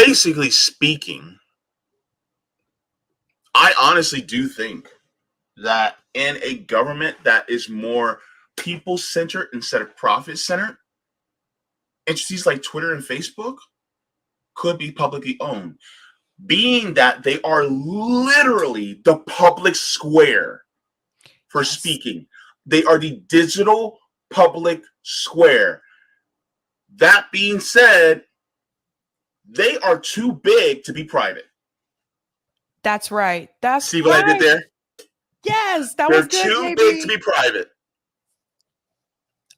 basically speaking, I honestly do think that in a government that is more people centered instead of profit centered, entities like Twitter and Facebook could be publicly owned, being that they are literally the public square for Yes. speaking. They are the digital public square. That being said, they are too big to be private. That's right. That's See what I did right. there? Yes, that They're was good, too big to JB. be private.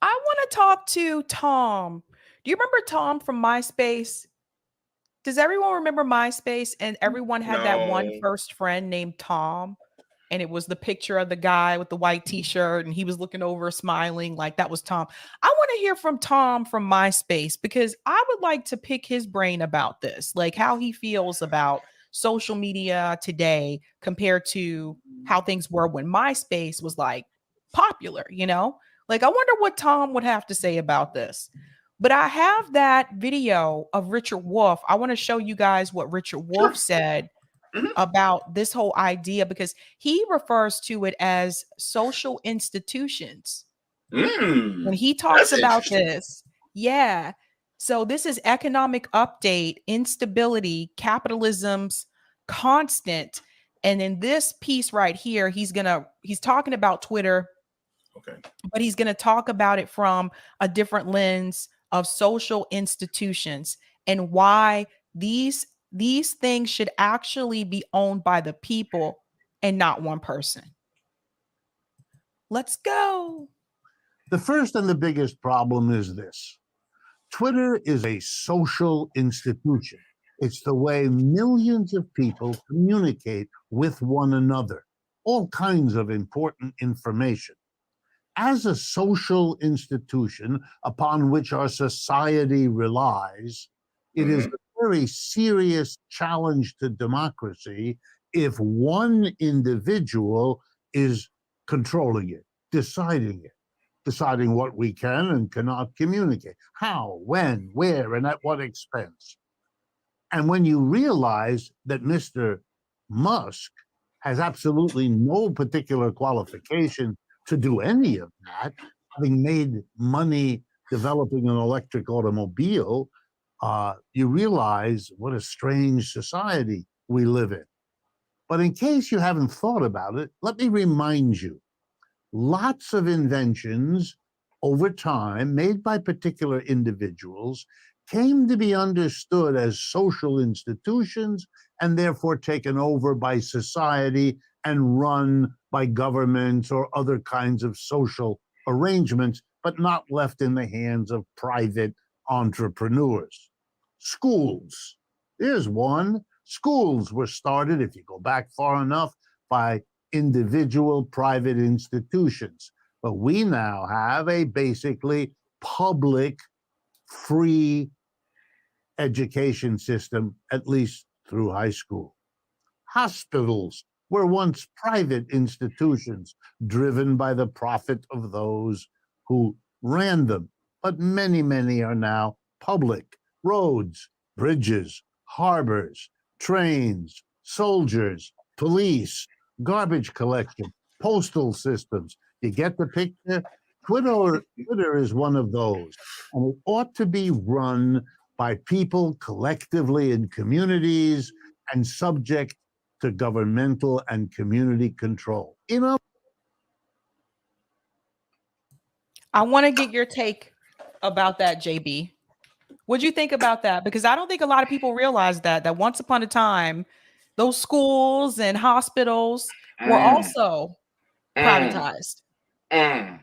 I want to talk to Tom. Do you remember Tom from MySpace? Does everyone remember MySpace? And everyone had that one No. first friend named Tom. And it was the picture of the guy with the white t-shirt and he was looking over smiling like that was Tom. I want to hear from Tom from MySpace because I would like to pick his brain about this, like how he feels about social media today compared to how things were when MySpace was like popular, you know? Like I wonder what Tom would have to say about this. But I have that video of Richard Wolff. I want to show you guys what Richard Wolff Sure. said Mhm. about this whole idea because he refers to it as social institutions when he talks That's about interesting. this. Yeah. So this is economic update, instability, capitalism's constant. And in this piece right here, he's talking about Twitter, Okay. but he's going to talk about it from a different lens of social institutions and why these things should actually be owned by the people and not one person. Let's go. The first and the biggest problem is this: Twitter is a social institution. It's the way millions of people communicate with one another, all kinds of important information. As a social institution upon which our society relies, it is Mhm. a very serious challenge to democracy if one individual is controlling it, deciding it, deciding what we can and cannot communicate, how, when, where, and at what expense. And when you realize that Mr. Musk has absolutely no particular qualification to do any of that, having made money developing an electric automobile, you realize what a strange society we live in. But in case you haven't thought about it, let me remind you lots of inventions over time made by particular individuals came to be understood as social institutions and therefore taken over by society and run by governments or other kinds of social arrangements, but not left in the hands of private entrepreneurs. Schools. Here's one. Schools were started, if you go back far enough, by individual private institutions. But we now have a basically public, free education system, at least through high school. Hospitals were once private institutions driven by the profit of those who ran them, but many, many are now public. Roads, bridges, harbors, trains, soldiers, police, garbage collection, postal systems. You get the picture? Twitter is one of those, and it ought to be run by people collectively in communities and subject to governmental and community control. I want to get your take about that, JB. What'd you think about that? Because I don't think a lot of people realize that once upon a time, those schools and hospitals were Mm, also mm, privatized. mm.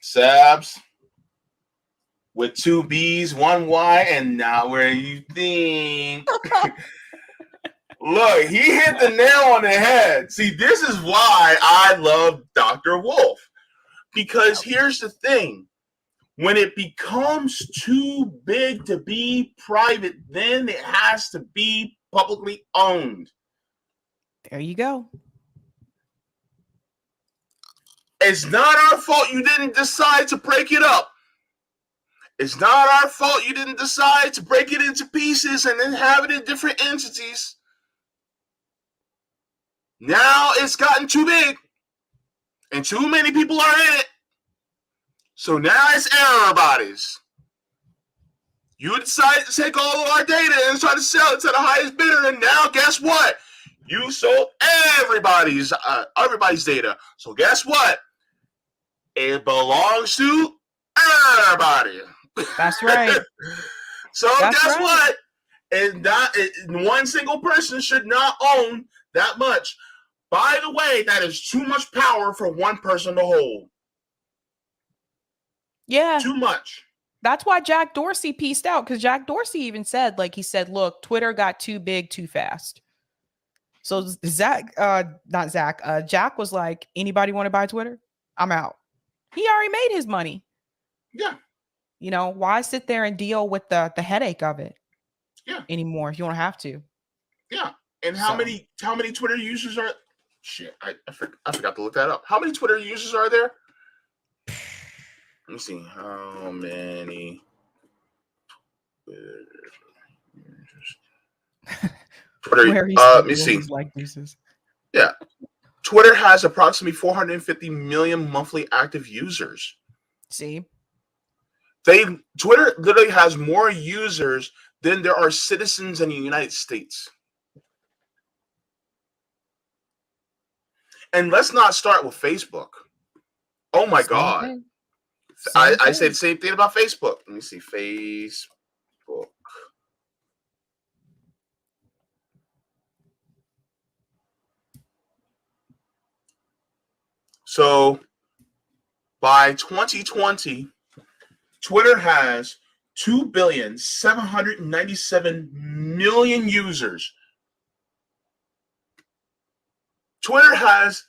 Sabs with two B's, one Y, and now where you think. Look, he hit the nail on the head. See, this is why I love Dr. Wolff. Because here's the thing. When it becomes too big to be private, then it has to be publicly owned. There you go. It's not our fault you didn't decide to break it up. It's not our fault you didn't decide to break it into pieces and then have it in different entities. Now it's gotten too big and too many people are in it. So now it's everybody's. You decided to take all of our data and try to sell it to the highest bidder, and now guess what? You sold everybody's data. So guess what? It belongs to everybody. That's right. So That's guess right. what? And that one single person should not own that much. By the way, that is too much power for one person to hold. Yeah. Too much. That's why Jack Dorsey pieced out, because Jack Dorsey even said, like, he said, look, Twitter got too big too fast. So Jack was like, anybody want to buy Twitter? I'm out. He already made his money. Yeah. You know, why sit there and deal with the headache of it? Yeah. Anymore. You don't have to. Yeah. And how many Twitter users are? Shit, I forgot to look that up. How many Twitter users are there? Let me see. How many Twitter? Let me see. Like deuces. Yeah. Twitter has approximately 450 million monthly active users. See? Twitter literally has more users than there are citizens in the United States. And let's not start with Facebook. Oh my God. I say the same thing about Facebook. Let me see. Facebook. So by 2020, Twitter has 2,797,000,000 users. Twitter has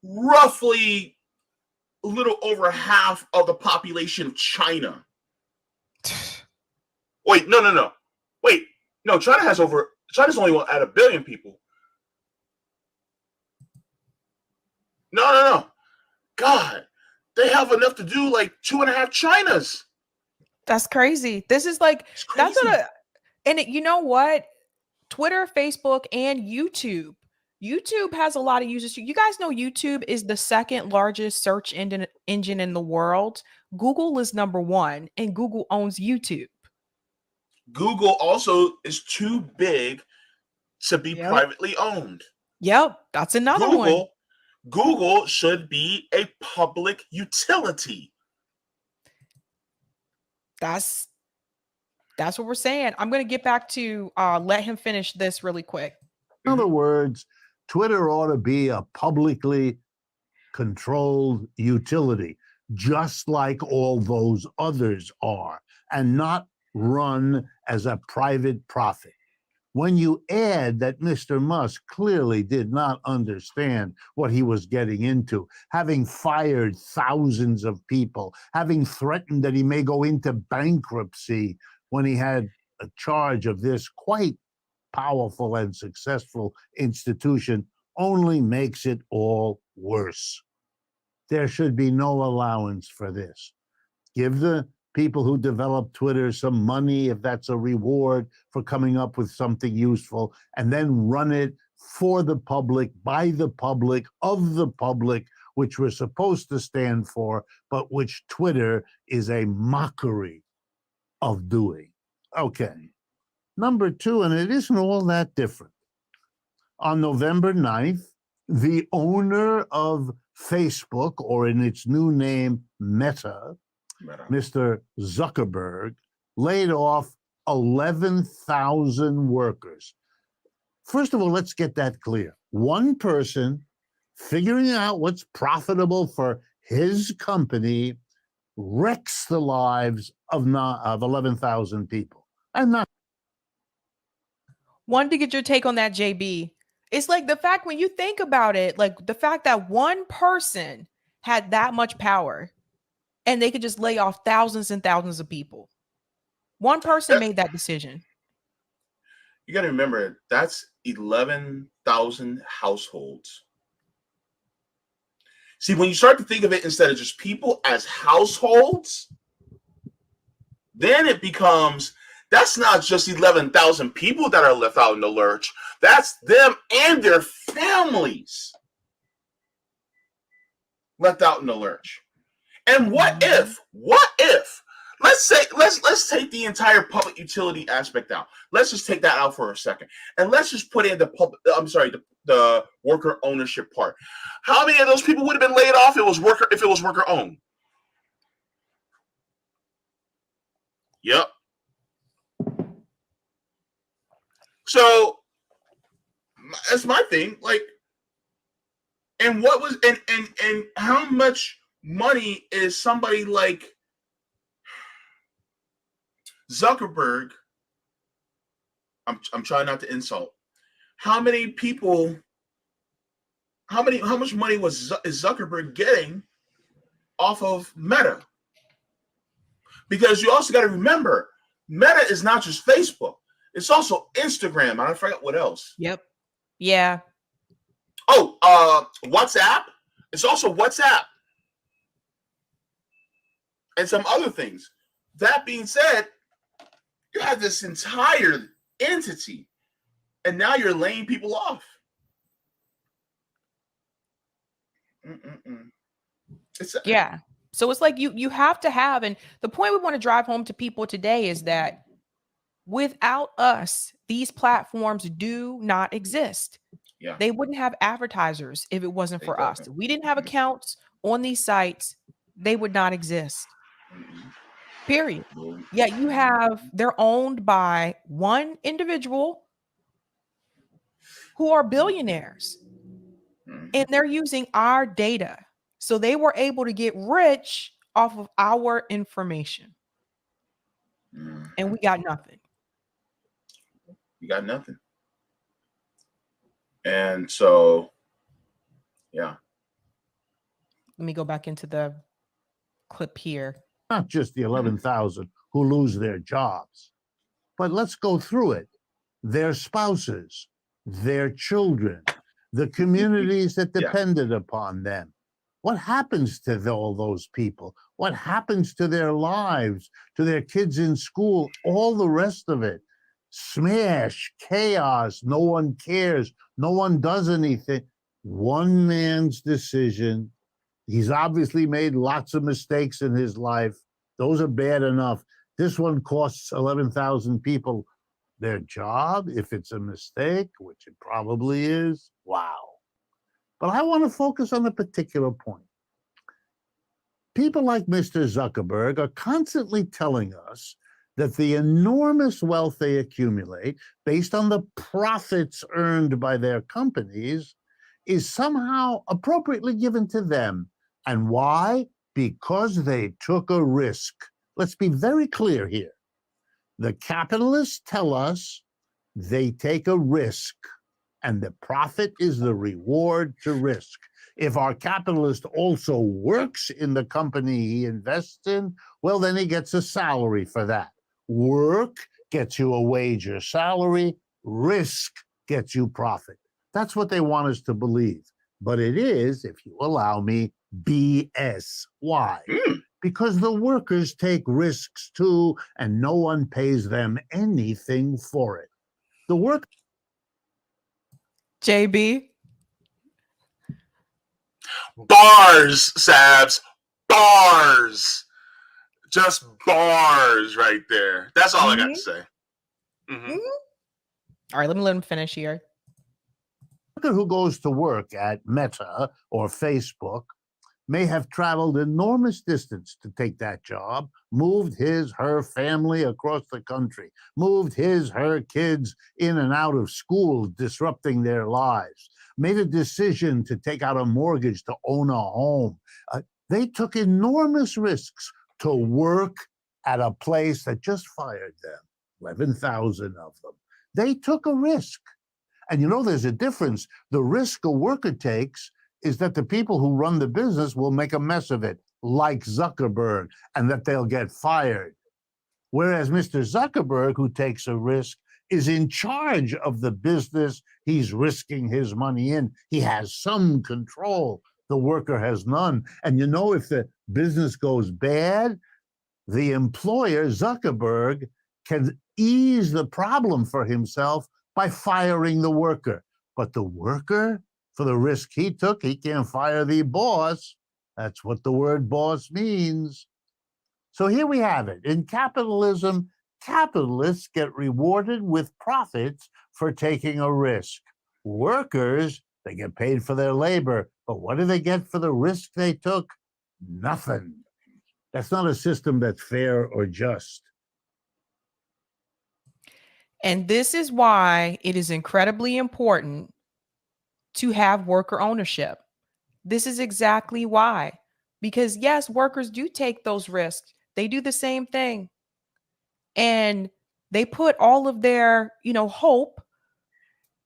roughly a little over half of the population of China. Wait, no. Wait, no, China's only at 1 billion people. No. God, they have enough to do like 2.5 Chinas. That's crazy. This is like, that's you know what? Twitter, Facebook, and YouTube. YouTube has a lot of users. You guys know YouTube is the second largest search engine in the world. Google is number 1, and Google owns YouTube. Google also is too big to be privately owned. Yep, that's another one. Google should be a public utility. That's what we're saying. I'm going to get back to let him finish this really quick. In other words, Twitter ought to be a publicly controlled utility, just like all those others are, and not run as a private profit. When you add that Mr. Musk clearly did not understand what he was getting into, having fired thousands of people, having threatened that he may go into bankruptcy when he had a charge of this quite powerful and successful institution, only makes it all worse. There should be no allowance for this. Give the people who develop Twitter some money, if that's a reward for coming up with something useful, and then run it for the public, by the public, of the public, which we're supposed to stand for, but which Twitter is a mockery of doing. Okay. Number 2, and it isn't all that different. On November 9th, the owner of Facebook, or in its new name, Meta, Mr. Zuckerberg, laid off 11,000 workers. First of all, let's get that clear. One person figuring out what's profitable for his company wrecks the lives of 11,000 people. And not. Wanted to get your take on that, JB. It's like the fact, when you think about it, like the fact that one person had that much power and they could just lay off thousands and thousands of people. One person made that decision. You got to remember, that's 11,000 households. See, when you start to think of it instead of just people as households, then it becomes, that's not just 11,000 people that are left out in the lurch. That's them and their families left out in the lurch. And what if, let's take the entire public utility aspect out. Let's just take that out for a second. And let's just put in the worker ownership part. How many of those people would have been laid off if it was worker owned? Yep. So that's my thing. Like, and what was and how much money is somebody like Zuckerberg? I'm trying not to insult. How many people? How much money is Zuckerberg getting off of Meta? Because you also got to remember, Meta is not just Facebook. It's also Instagram. And I forgot what else. Yep. Yeah. Oh, WhatsApp. It's also WhatsApp. And some other things. That being said, you have this entire entity, and now you're laying people off. Yeah. So it's like you have to have, and the point we want to drive home to people today is that without us, these platforms do not exist. Yeah. They wouldn't have advertisers if it wasn't for us. If we didn't have accounts on these sites, they would not exist. Period. Yeah, they're owned by one individual who are billionaires, and they're using our data. So they were able to get rich off of our information. And we got nothing. You got nothing. And so, yeah. Let me go back into the clip here. Not just the 11,000 who lose their jobs, but let's go through it. Their spouses, their children, the communities that depended upon them. What happens to all those people? What happens to their lives, to their kids in school, all the rest of it? Smash, chaos, no one cares, no one does anything. One man's decision. He's obviously made lots of mistakes in his life. Those are bad enough. This one costs 11,000 people their job, if it's a mistake, which it probably is. Wow. But I want to focus on a particular point. People like Mr. Zuckerberg are constantly telling us that the enormous wealth they accumulate based on the profits earned by their companies is somehow appropriately given to them. And why? Because they took a risk. Let's be very clear here. The capitalists tell us they take a risk, and the profit is the reward to risk. If our capitalist also works in the company he invests in, well, then he gets a salary for that. Work gets you a wage or salary. Risk gets you profit. That's what they want us to believe. But it is, if you allow me, BS. Why? Because the workers take risks too, and no one pays them anything for it. The work. JB. Bars, Sabs. Bars. Just bars right there. That's all I got to say. All right, let me let him finish here. Who goes to work at Meta or Facebook may have traveled enormous distance to take that job, moved her family across the country, moved her kids in and out of school, disrupting their lives, made a decision to take out a mortgage to own a home. They took enormous risks to work at a place that just fired them, 11,000 of them. They took a risk. And you know, there's a difference. The risk a worker takes is that the people who run the business will make a mess of it, like Zuckerberg, and that they'll get fired. Whereas Mr. Zuckerberg, who takes a risk, is in charge of the business he's risking his money in. He has some control. The worker has none. And you know, if the business goes bad, the employer, Zuckerberg, can ease the problem for himself by firing the worker. But the worker, for the risk he took, he can't fire the boss. That's what the word boss means. So here we have it. In capitalism, capitalists get rewarded with profits for taking a risk. Workers, they get paid for their labor. But what do they get for the risk they took? Nothing. That's not a system that's fair or just. And this is why it is incredibly important to have worker ownership. This is exactly why. Because yes, workers do take those risks. They do the same thing. And they put all of their, hope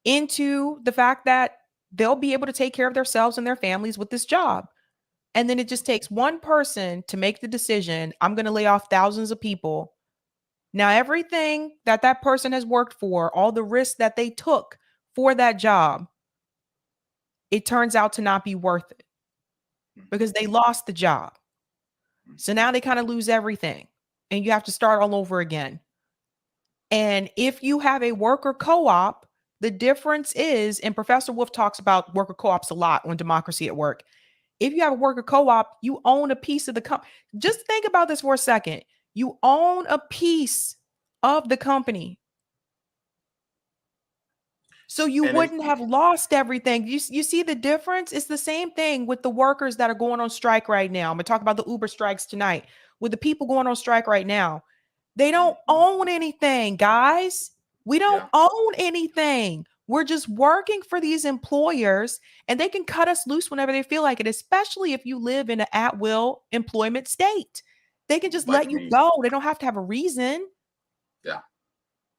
into the fact that they'll be able to take care of themselves and their families with this job. And then it just takes one person to make the decision, I'm going to lay off thousands of people. Now, everything that person has worked for, all the risks that they took for that job, it turns out to not be worth it because they lost the job. So now they kind of lose everything and you have to start all over again. And if you have a worker co-op, the difference is, and Professor Wolff talks about worker co-ops a lot on Democracy at Work. If you have a worker co-op, you own a piece of the company. Just think about this for a second. You own a piece of the company. So you wouldn't have lost everything. You see the difference? It's the same thing with the workers that are going on strike right now. I'm going to talk about the Uber strikes tonight. With the people going on strike right now, they don't own anything, guys. We don't own anything. We're just working for these employers and they can cut us loose whenever they feel like it, especially if you live in an at-will employment state. They can just let you go. They don't have to have a reason. Yeah.